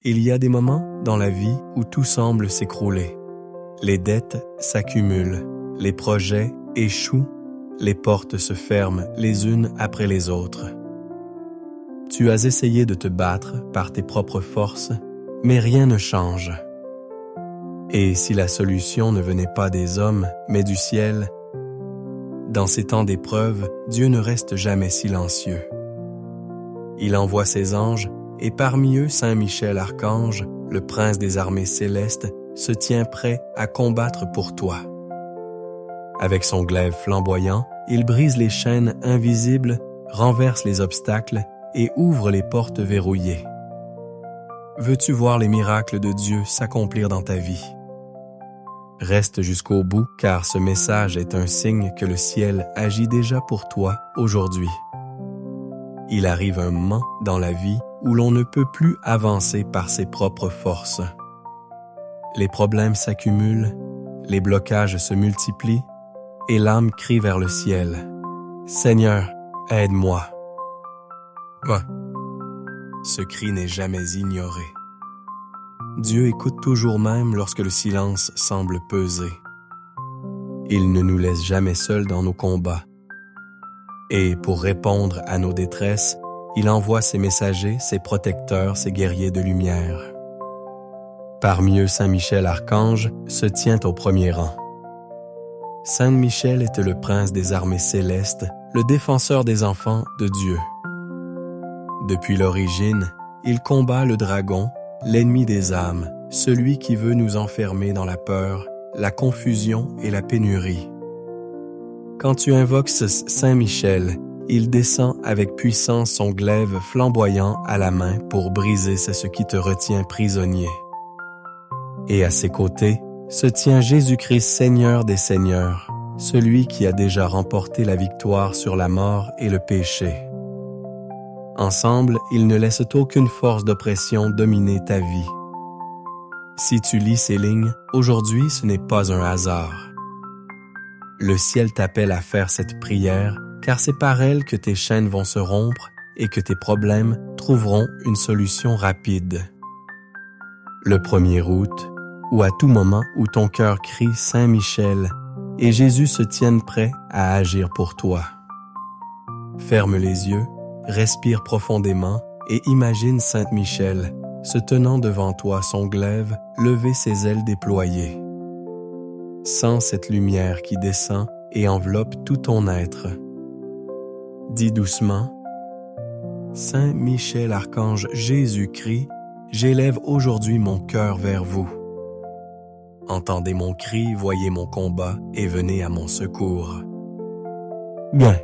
Il y a des moments dans la vie où tout semble s'écrouler. Les dettes s'accumulent, les projets échouent, les portes se ferment les unes après les autres. Tu as essayé de te battre par tes propres forces, mais rien ne change. Et si la solution ne venait pas des hommes, mais du ciel, dans ces temps d'épreuve, Dieu ne reste jamais silencieux. Il envoie ses anges, et parmi eux Saint Michel Archange, le prince des armées célestes, se tient prêt à combattre pour toi. Avec son glaive flamboyant, il brise les chaînes invisibles, renverse les obstacles et ouvre les portes verrouillées. Veux-tu voir les miracles de Dieu s'accomplir dans ta vie? Reste jusqu'au bout, car ce message est un signe que le ciel agit déjà pour toi aujourd'hui. Il arrive un moment dans la vie où l'on ne peut plus avancer par ses propres forces. Les problèmes s'accumulent, les blocages se multiplient, et l'âme crie vers le ciel. « Seigneur, aide-moi !» Ce cri n'est jamais ignoré. Dieu écoute toujours même lorsque le silence semble peser. Il ne nous laisse jamais seuls dans nos combats. Et pour répondre à nos détresses, il envoie ses messagers, ses protecteurs, ses guerriers de lumière. Parmi eux, Saint Michel Archange se tient au premier rang. Saint Michel était le prince des armées célestes, le défenseur des enfants de Dieu. Depuis l'origine, il combat le dragon, l'ennemi des âmes, celui qui veut nous enfermer dans la peur, la confusion et la pénurie. Quand tu invoques Saint Michel, il descend avec puissance son glaive flamboyant à la main pour briser ce qui te retient prisonnier. Et à ses côtés se tient Jésus-Christ Seigneur des Seigneurs, celui qui a déjà remporté la victoire sur la mort et le péché. Ensemble, ils ne laissent aucune force d'oppression dominer ta vie. Si tu lis ces lignes, aujourd'hui ce n'est pas un hasard. Le ciel t'appelle à faire cette prière, car c'est par elle que tes chaînes vont se rompre et que tes problèmes trouveront une solution rapide. Le 1er août, ou à tout moment où ton cœur crie Saint Michel, et Jésus se tienne prêt à agir pour toi. Ferme les yeux, respire profondément et imagine Saint Michel se tenant devant toi, son glaive, lever ses ailes déployées. Sens cette lumière qui descend et enveloppe tout ton être. Dis doucement, « Saint Michel Archange Jésus-Christ, j'élève aujourd'hui mon cœur vers vous. Entendez mon cri, voyez mon combat et venez à mon secours. » Bien.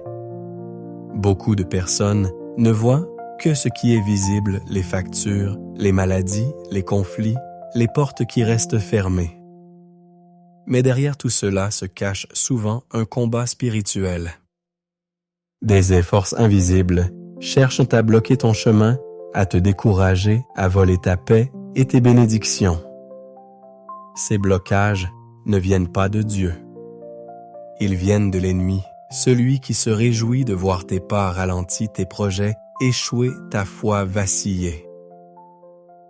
Beaucoup de personnes ne voient que ce qui est visible, les factures, les maladies, les conflits, les portes qui restent fermées. Mais derrière tout cela se cache souvent un combat spirituel. Des forces invisibles cherchent à bloquer ton chemin, à te décourager, à voler ta paix et tes bénédictions. Ces blocages ne viennent pas de Dieu. Ils viennent de l'ennemi, celui qui se réjouit de voir tes pas ralentis, tes projets échouer, ta foi vaciller.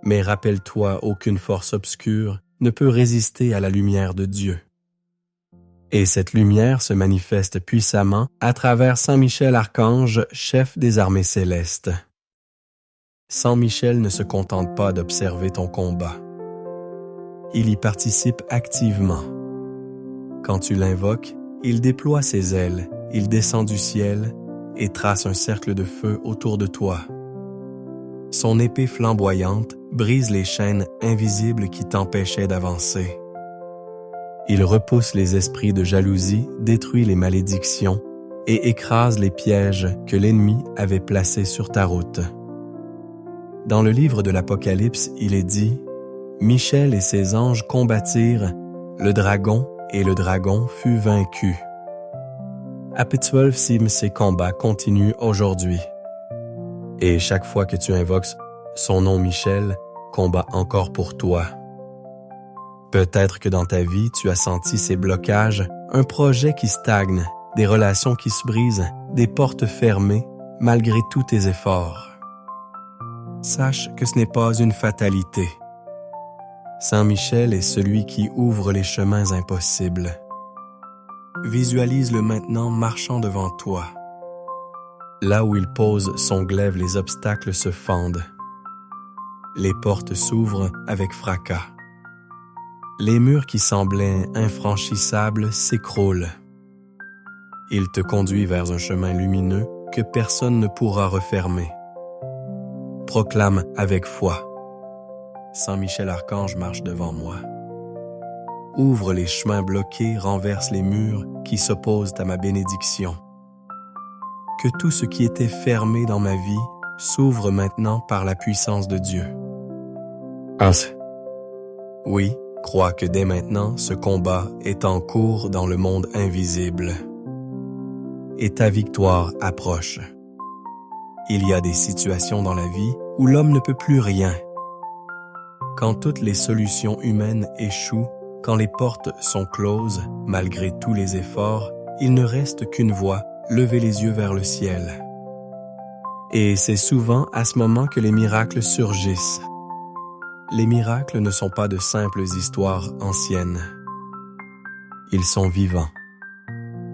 Mais rappelle-toi, aucune force obscure ne peut résister à la lumière de Dieu. Et cette lumière se manifeste puissamment à travers Saint Michel Archange, chef des armées célestes. Saint Michel ne se contente pas d'observer ton combat. Il y participe activement. Quand tu l'invoques, il déploie ses ailes, il descend du ciel et trace un cercle de feu autour de toi. Son épée flamboyante brise les chaînes invisibles qui t'empêchaient d'avancer. Il repousse les esprits de jalousie, détruit les malédictions et écrase les pièges que l'ennemi avait placés sur ta route. Dans le livre de l'Apocalypse, il est dit « Michel et ses anges combattirent le dragon et le dragon fut vaincu. » Ces combats continuent aujourd'hui. Et chaque fois que tu invoques son nom Michel, combat encore pour toi. Peut-être que dans ta vie, tu as senti ces blocages, un projet qui stagne, des relations qui se brisent, des portes fermées, malgré tous tes efforts. sache que ce n'est pas une fatalité. Saint Michel est celui qui ouvre les chemins impossibles. Visualise-le maintenant marchant devant toi. Là où il pose son glaive, les obstacles se fendent. Les portes s'ouvrent avec fracas. Les murs qui semblaient infranchissables s'écroulent. Il te conduit vers un chemin lumineux que personne ne pourra refermer. Proclame avec foi. Saint Michel Archange marche devant moi. Ouvre les chemins bloqués, renverse les murs qui s'opposent à ma bénédiction. Que tout ce qui était fermé dans ma vie s'ouvre maintenant par la puissance de Dieu. Oui, crois que dès maintenant, ce combat est en cours dans le monde invisible. Et ta victoire approche. Il y a des situations dans la vie où l'homme ne peut plus rien. Quand toutes les solutions humaines échouent, quand les portes sont closes, malgré tous les efforts, il ne reste qu'une voie, lever les yeux vers le ciel. Et c'est souvent à ce moment que les miracles surgissent. Les miracles ne sont pas de simples histoires anciennes. Ils sont vivants.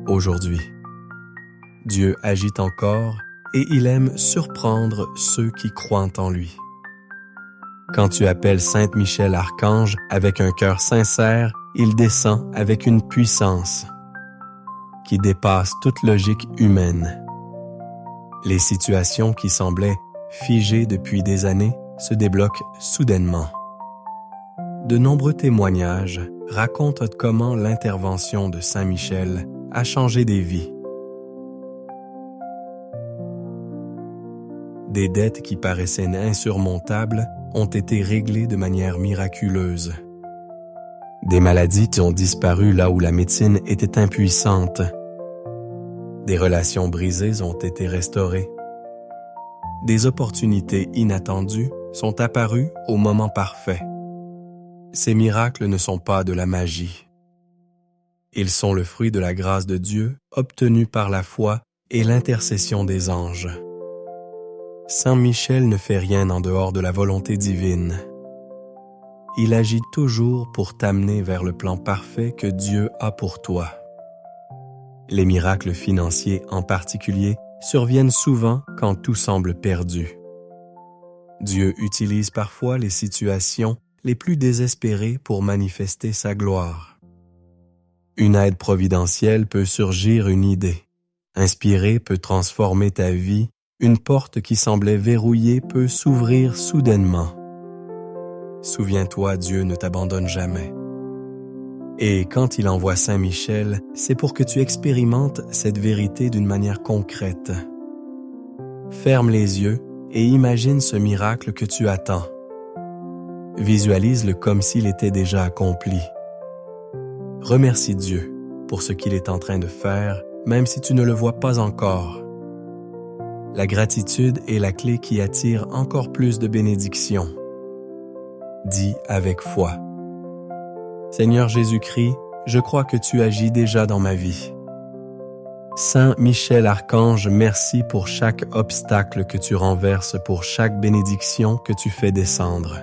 Aujourd'hui, Dieu agit encore et il aime surprendre ceux qui croient en lui. Quand tu appelles Saint Michel Archange avec un cœur sincère, il descend avec une puissance qui dépasse toute logique humaine. Les situations qui semblaient figées depuis des années se débloquent soudainement. De nombreux témoignages racontent comment l'intervention de Saint Michel a changé des vies. Des dettes qui paraissaient insurmontables ont été réglées de manière miraculeuse. Des maladies qui ont disparu là où la médecine était impuissante. Des relations brisées ont été restaurées. Des opportunités inattendues sont apparues au moment parfait. Ces miracles ne sont pas de la magie. Ils sont le fruit de la grâce de Dieu obtenue par la foi et l'intercession des anges. Saint Michel ne fait rien en dehors de la volonté divine. Il agit toujours pour t'amener vers le plan parfait que Dieu a pour toi. Les miracles financiers en particulier surviennent souvent quand tout semble perdu. Dieu utilise parfois les situations les plus désespérées pour manifester sa gloire. Une aide providentielle peut surgir une idée. Inspirée peut transformer ta vie. Une porte qui semblait verrouillée peut s'ouvrir soudainement. Souviens-toi, Dieu ne t'abandonne jamais. Et quand il envoie Saint Michel, c'est pour que tu expérimentes cette vérité d'une manière concrète. Ferme les yeux et imagine ce miracle que tu attends. Visualise-le comme s'il était déjà accompli. Remercie Dieu pour ce qu'il est en train de faire, même si tu ne le vois pas encore. La gratitude est la clé qui attire encore plus de bénédictions. Dis avec foi. Seigneur Jésus-Christ, je crois que tu agis déjà dans ma vie. Saint Michel Archange, merci pour chaque obstacle que tu renverses, pour chaque bénédiction que tu fais descendre.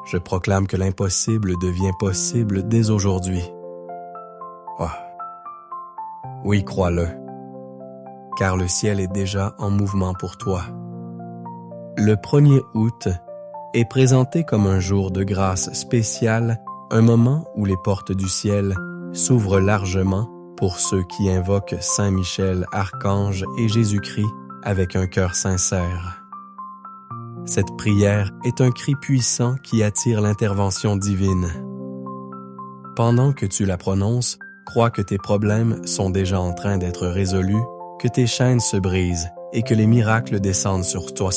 Je proclame que l'impossible devient possible dès aujourd'hui. Oh. Oui, crois-le. Car le ciel est déjà en mouvement pour toi. Le 1er août est présenté comme un jour de grâce spécial, un moment où les portes du ciel s'ouvrent largement pour ceux qui invoquent Saint Michel, Archange et Jésus-Christ avec un cœur sincère. Cette prière est un cri puissant qui attire l'intervention divine. Pendant que tu la prononces, crois que tes problèmes sont déjà en train d'être résolus, que tes chaînes se brisent et que les miracles descendent sur toi.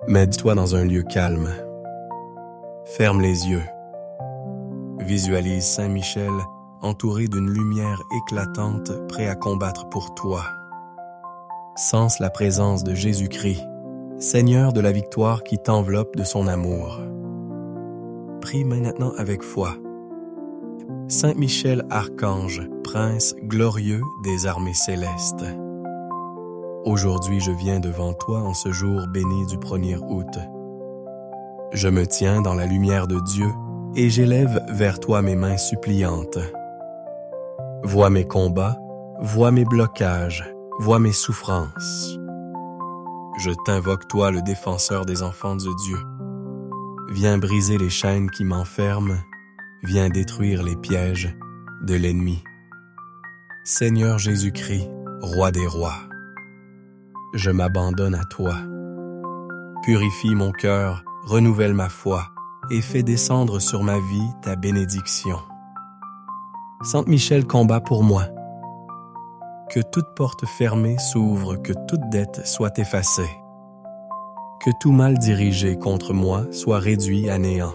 Mets-toi dans un lieu calme. Ferme les yeux. Visualise Saint Michel entouré d'une lumière éclatante, prêt à combattre pour toi. Sens la présence de Jésus-Christ, Seigneur de la victoire qui t'enveloppe de son amour. Prie maintenant avec foi. Saint Michel Archange, Prince glorieux des armées célestes. Aujourd'hui, je viens devant toi en ce jour béni du 1er août. Je me tiens dans la lumière de Dieu et j'élève vers toi mes mains suppliantes. Vois mes combats, vois mes blocages, vois mes souffrances. Je t'invoque, toi, le défenseur des enfants de Dieu. Viens briser les chaînes qui m'enferment, viens détruire les pièges de l'ennemi. Seigneur Jésus-Christ, Roi des rois, je m'abandonne à toi. Purifie mon cœur, renouvelle ma foi et fais descendre sur ma vie ta bénédiction. Sainte Michel combat pour moi. Que toute porte fermée s'ouvre, que toute dette soit effacée. Que tout mal dirigé contre moi soit réduit à néant.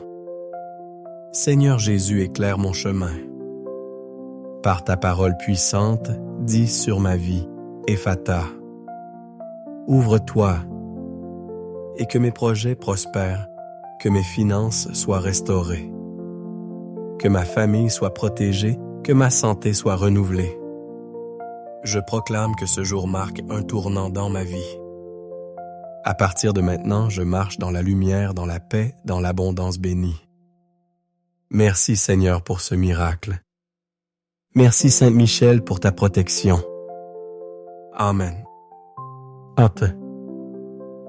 Seigneur Jésus, éclaire mon chemin. Par ta parole puissante, dis sur ma vie, Ephata. Ouvre-toi, et que mes projets prospèrent, que mes finances soient restaurées, que ma famille soit protégée, que ma santé soit renouvelée. Je proclame que ce jour marque un tournant dans ma vie. À partir de maintenant, je marche dans la lumière, dans la paix, dans l'abondance bénie. Merci Seigneur pour ce miracle. Merci Sainte Michel pour ta protection. Amen.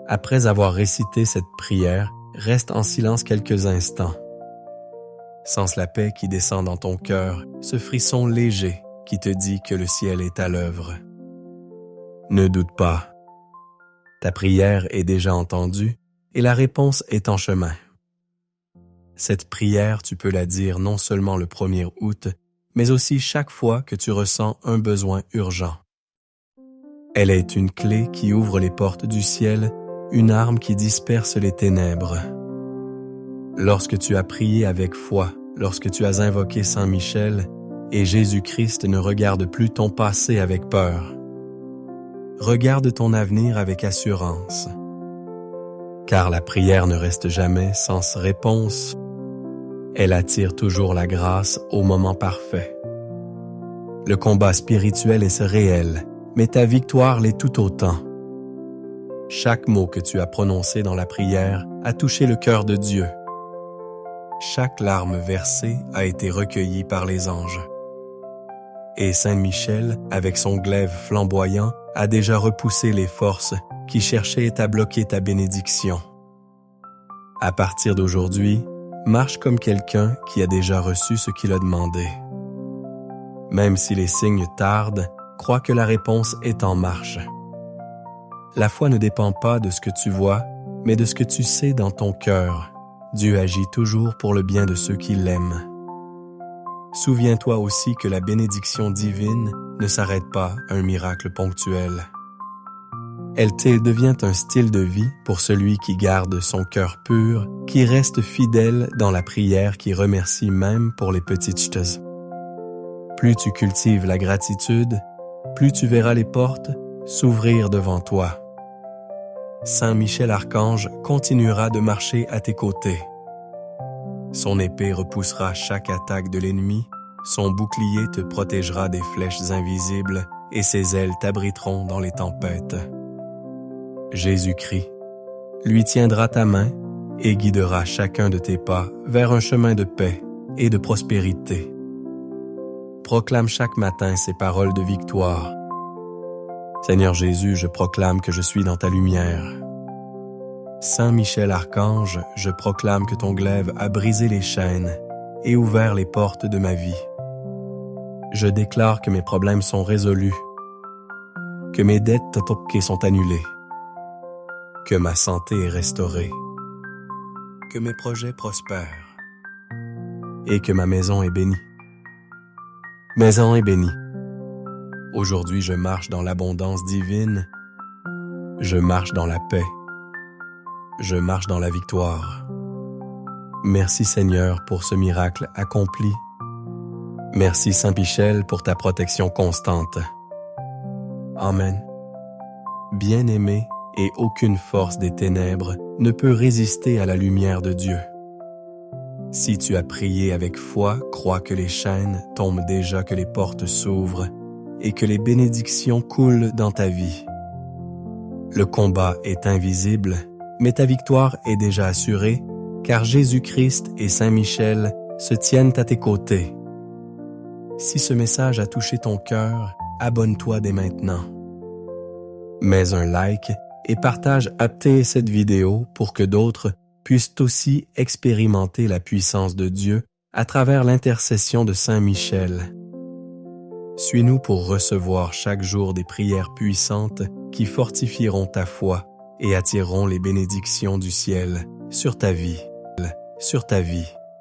Après avoir récité cette prière, reste en silence quelques instants. Sens la paix qui descend dans ton cœur, ce frisson léger qui te dit que le ciel est à l'œuvre. Ne doute pas. Ta prière est déjà entendue et la réponse est en chemin. Cette prière, tu peux la dire non seulement le 1er août, mais aussi chaque fois que tu ressens un besoin urgent. Elle est une clé qui ouvre les portes du ciel, une arme qui disperse les ténèbres. Lorsque tu as prié avec foi, lorsque tu as invoqué Saint Michel, et Jésus-Christ ne regarde plus ton passé avec peur. Regarde ton avenir avec assurance. Car la prière ne reste jamais sans réponse. Elle attire toujours la grâce au moment parfait. Le combat spirituel est réel, mais ta victoire l'est tout autant. Chaque mot que tu as prononcé dans la prière a touché le cœur de Dieu. Chaque larme versée a été recueillie par les anges. Et Saint Michel, avec son glaive flamboyant, a déjà repoussé les forces qui cherchaient à bloquer ta bénédiction. À partir d'aujourd'hui, marche comme quelqu'un qui a déjà reçu ce qu'il a demandé. Même si les signes tardent, crois que la réponse est en marche. La foi ne dépend pas de ce que tu vois, mais de ce que tu sais dans ton cœur. Dieu agit toujours pour le bien de ceux qui l'aiment. Souviens-toi aussi que la bénédiction divine ne s'arrête pas à un miracle ponctuel. Elle devient un style de vie pour celui qui garde son cœur pur, qui reste fidèle dans la prière, qui remercie même pour les petites choses. Plus tu cultives la gratitude, plus tu verras les portes s'ouvrir devant toi. Saint Michel Archange continuera de marcher à tes côtés. Son épée repoussera chaque attaque de l'ennemi, son bouclier te protégera des flèches invisibles et ses ailes t'abriteront dans les tempêtes. Jésus-Christ, lui tiendra ta main et guidera chacun de tes pas vers un chemin de paix et de prospérité. Proclame chaque matin ces paroles de victoire. Seigneur Jésus, je proclame que je suis dans ta lumière. Saint Michel Archange, je proclame que ton glaive a brisé les chaînes et ouvert les portes de ma vie. Je déclare que mes problèmes sont résolus, que mes dettes sont annulées, que ma santé est restaurée, que mes projets prospèrent et que ma maison est bénie. Maison est bénie. Aujourd'hui, je marche dans l'abondance divine, je marche dans la paix, je marche dans la victoire. Merci Seigneur pour ce miracle accompli. Merci Saint Michel pour ta protection constante. Amen. Bien-aimé, et aucune force des ténèbres ne peut résister à la lumière de Dieu. Si tu as prié avec foi, crois que les chaînes tombent déjà, que les portes s'ouvrent et que les bénédictions coulent dans ta vie. Le combat est invisible, mais ta victoire est déjà assurée, car Jésus-Christ et Saint Michel se tiennent à tes côtés. Si ce message a touché ton cœur, abonne-toi dès maintenant. Mets un like et partage cette vidéo pour que d'autres puissent aussi expérimenter la puissance de Dieu à travers l'intercession de Saint Michel. Suis-nous pour recevoir chaque jour des prières puissantes qui fortifieront ta foi et attireront les bénédictions du ciel sur ta vie.